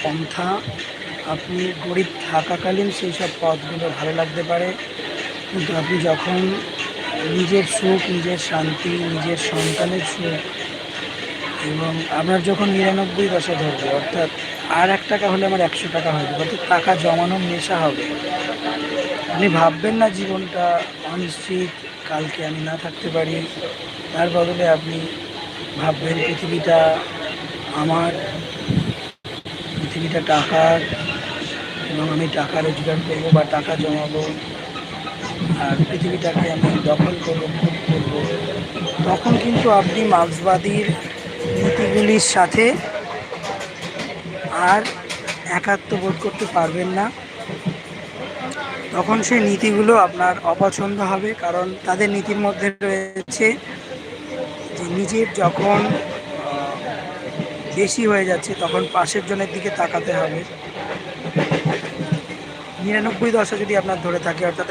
পন্থা। আপনি গরিব থাকাকালীন সেই সব পথগুলো ভালো লাগতে পারে, কিন্তু আপনি যখন নিজের সুখ, নিজের শান্তি, নিজের সন্তানের সুখ এবং আপনার যখন 99 দশা ধরবে, অর্থাৎ আর 1 টাকা হলে আমার 100 টাকা হয়ে যাবে, অর্থাৎ টাকা জমানোর নেশা হবে। আপনি ভাববেন না জীবনটা অনিশ্চিত, কালকে আমি না থাকতে পারি। তার বদলে আপনি ভাববেন পৃথিবীটা আমার, পৃথিবীটা টাকার, এবং আমি টাকা রোজগার করবো বা টাকা জমাবো, আর পৃথিবীটাকে আমি দখল করবো, ভোগ করবো। তখন কিন্তু আপনি মার্ক্সবাদীর নীতিগুলির সাথে আর একাত্ম বোধ করতে পারবেন না। তখন সেই নীতিগুলো আপনার অপছন্দ হবে, কারণ তাদের নীতির মধ্যে রয়েছে যে নিজের যখন বেশি হয়ে যাচ্ছে তখন পাশের জনের দিকে তাকাতে হবে। 99 দশা যদি আপনার ধরে থাকে, অর্থাৎ